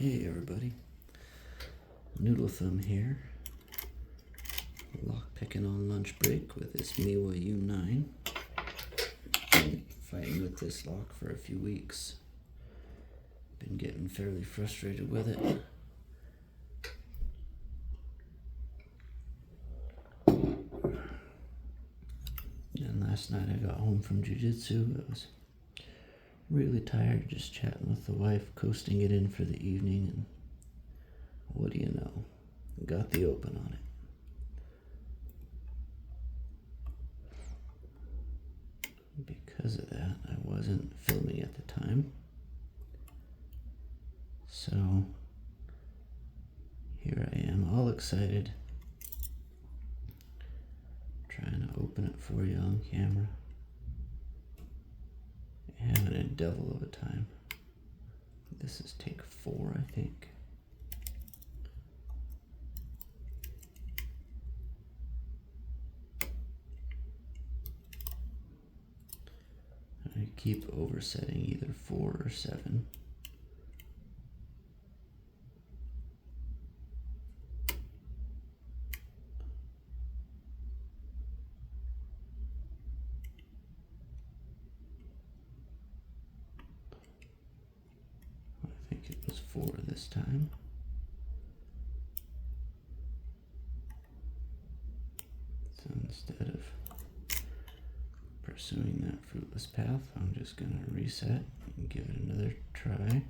Hey everybody, Noodle Thumb here, lock picking on lunch break with this Miwa U9. Been fighting with this lock for a few weeks. Been getting fairly frustrated with it. And last night I got home from jiu-jitsu. I was really tired, just chatting with the wife, coasting it in for the evening, and what do you know? Got the open on it. Because of that, I wasn't filming at the time. So here I am, all excited, trying to open it for you on camera. Having a devil of a time. This is take 4, I think. I keep oversetting either 4 or 7. I think it was 4 this time. So instead of pursuing that fruitless path, I'm just going to reset and give it another try.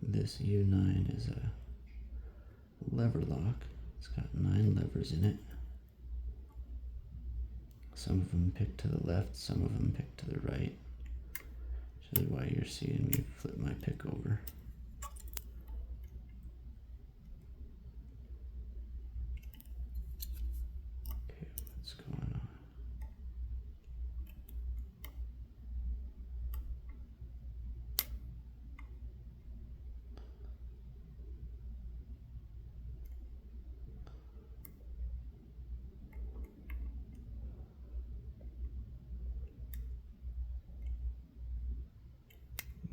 This U9 is a lever lock. It's got 9 levers in it. Some of them pick to the left, some of them pick to the right. Which is why you're seeing me flip my pick over. Okay, what's going on?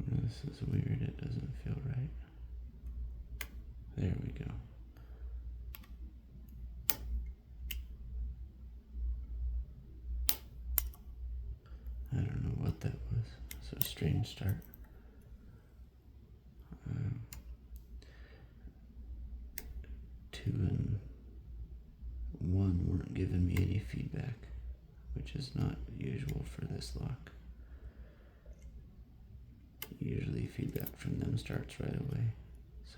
This is weird, it doesn't feel right. There we go. I don't know what that was. It's a strange start. 2 and 1 weren't giving me any feedback, which is not usual for this lock. Usually feedback from them starts right away. So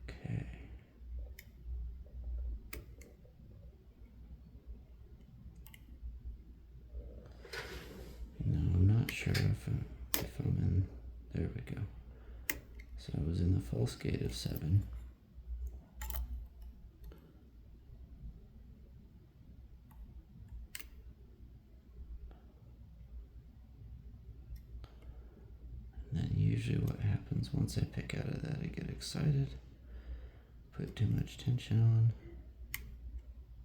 okay. No, I'm not sure if I'm in. There we go. So I was in the false gate of 7. And then usually what happens once I pick out of that, I get excited, put too much tension on,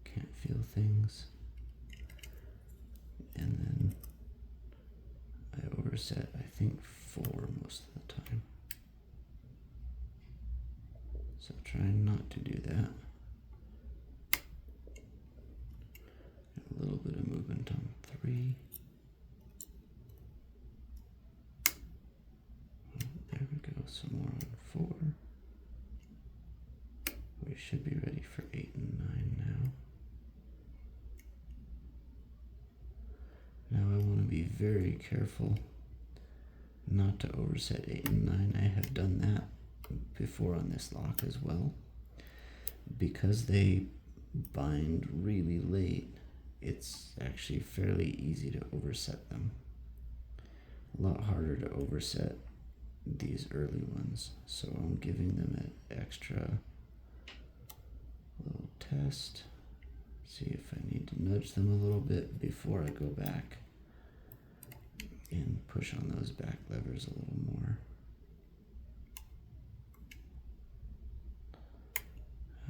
can't feel things, and then I overset, I think 4 most of the time. So trying not to do that. A little bit of movement on 3. There we go, some more on 4. We should be ready for 8 and 9 now. Now I want to be very careful not to overset 8 and 9. I have done that before on this lock as well. Because they bind really late, it's actually fairly easy to overset them. A lot harder to overset these early ones, so I'm giving them an extra little test. See if I need to nudge them a little bit before I go back and push on those back levers a little more.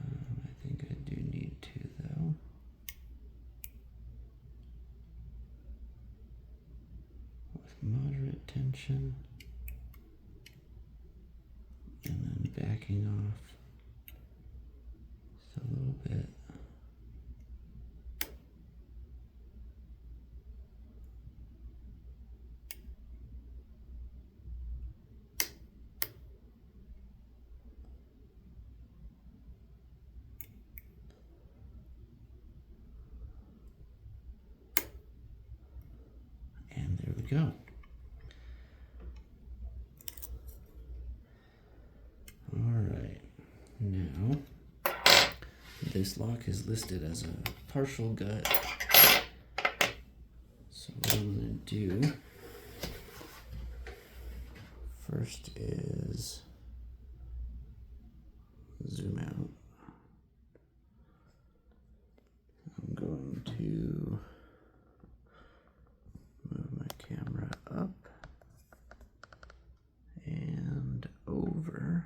I think I do need to, though. With moderate tension. And then backing off just a little bit. And there we go. Alright, now this lock is listed as a partial gut. So what I'm going to do first is zoom out. I'm going to move my camera up and over.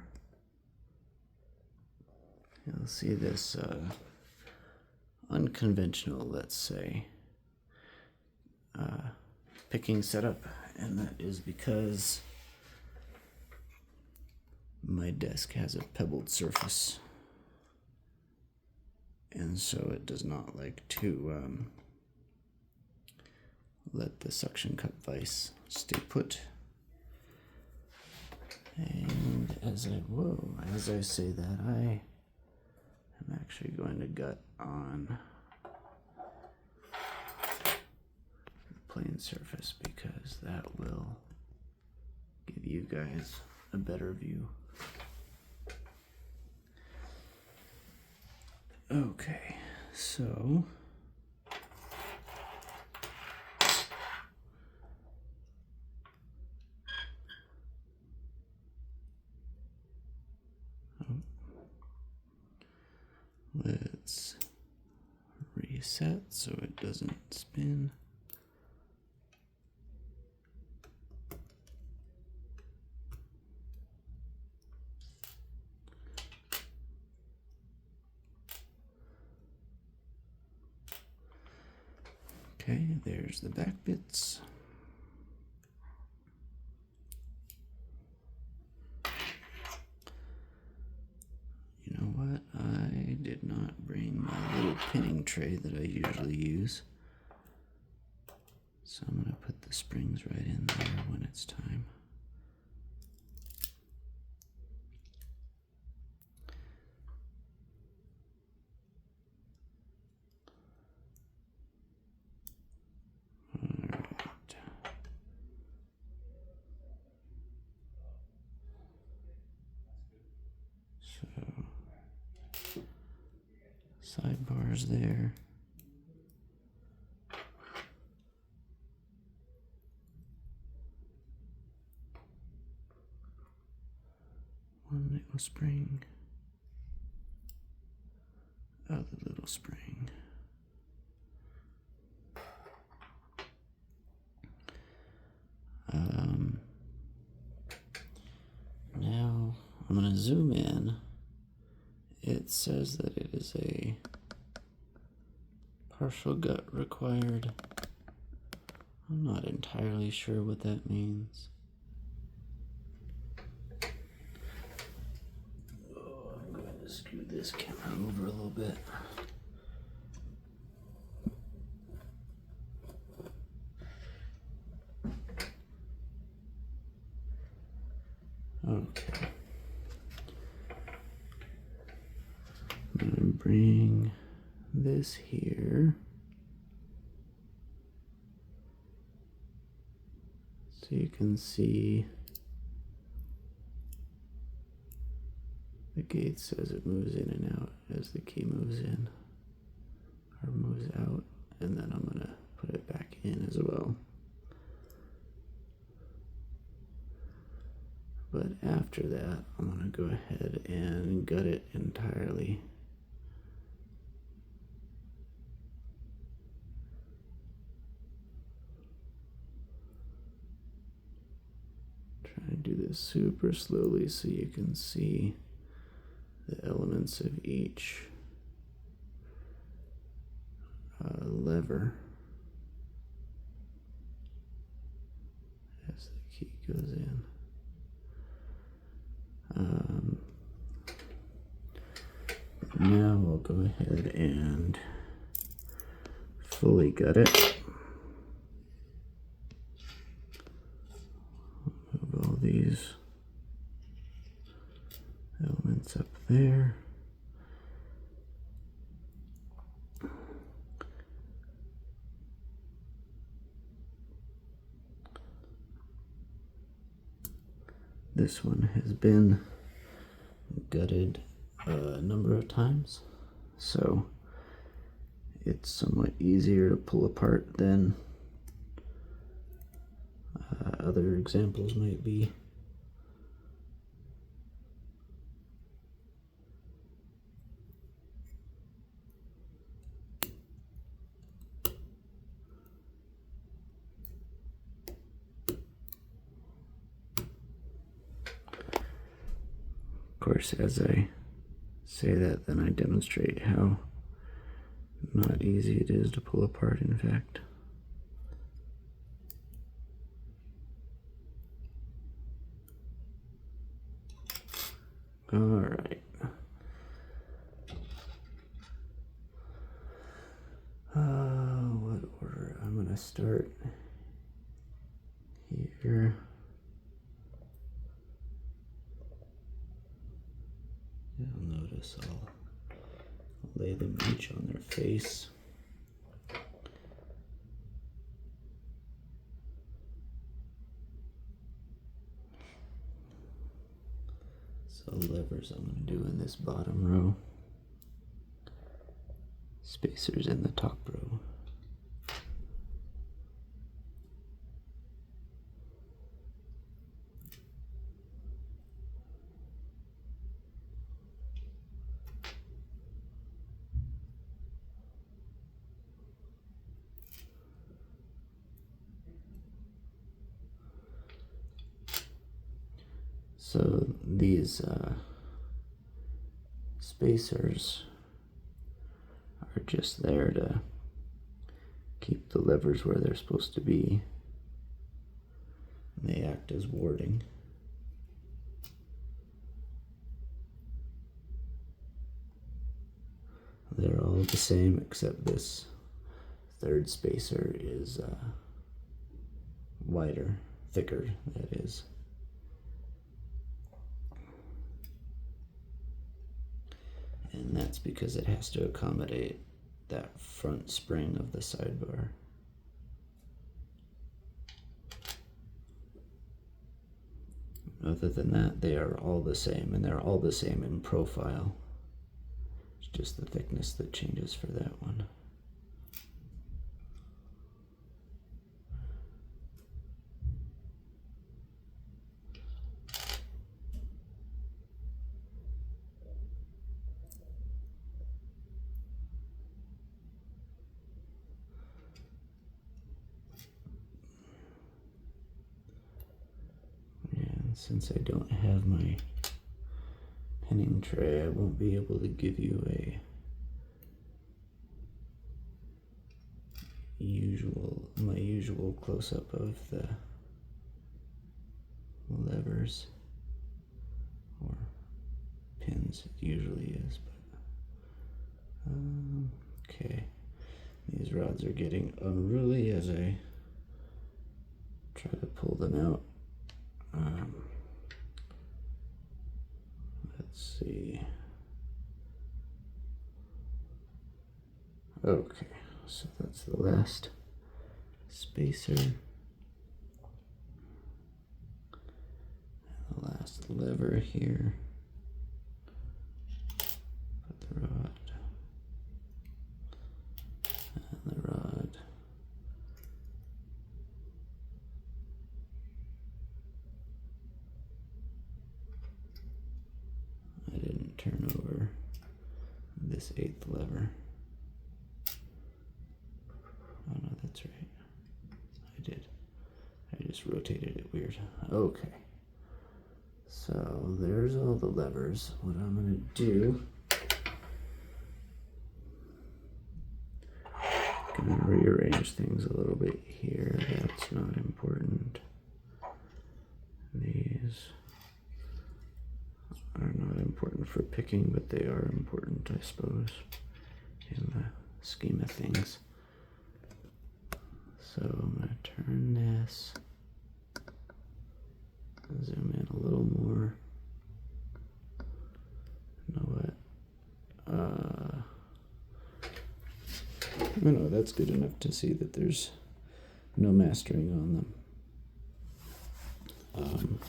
You'll see this unconventional, let's say, picking setup, and that is because my desk has a pebbled surface, and so it does not like to let the suction cup vise stay put. And as I say that, I am actually going to gut on the plane surface because that will give you guys a better view. Okay, so let's reset so it doesn't spin. Okay, there's the back bits. You know what? I did not bring my little pinning tray that I usually use. So I'm going to put the springs right in there when it's time. Sidebars there. One little spring. Other little spring. Now I'm going to zoom in. It says that it is a partial gut required. I'm not entirely sure what that means. Oh, I'm going to scoot this camera over a little bit. Okay. I'm going to bring this here so you can see the gate says it moves in and out as the key moves in or moves out, and then I'm going to put it back in as well. But after that, I'm going to go ahead and gut it entirely. Try to do this super slowly so you can see the elements of each lever as the key goes in. Now we'll go ahead and fully gut it. Move all these elements up there. This one has been gutted a number of times, so it's somewhat easier to pull apart than other examples might be. Of course, as I say that, then I demonstrate how not easy it is to pull apart, in fact. All right. What order? I'm gonna start here. You'll notice I'll lay them each on their face. So levers I'm going to do in this bottom row. Spacers in the top row. So these spacers are just there to keep the levers where they're supposed to be. And they act as warding. They're all the same except this third spacer is wider, thicker, that is. And that's because it has to accommodate that front spring of the sidebar. Other than that, they are all the same, and they're all the same in profile. It's just the thickness that changes for that one. Since I don't have my pinning tray, I won't be able to give you my usual close-up of the levers or pins. It usually is, but okay. These rods are getting unruly as I try to pull them out. Let's see. Okay, so that's the last spacer. And the last lever here. Put the rod. And the rod. turn over this 8th lever. Oh no, that's right. I did. I just rotated it weird. Okay. So there's all the levers. What I'm gonna do, gonna rearrange things a little bit here. That's not important. These are not important for picking, but they are important, I suppose, in the scheme of things. So I'm going to turn this, zoom in a little more. You know what? No, that's good enough to see that there's no mastering on them.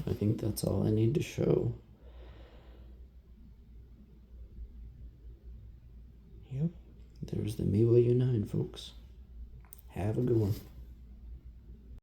I think that's all I need to show. Yep, there's the Miwa U9, folks. Have a good one.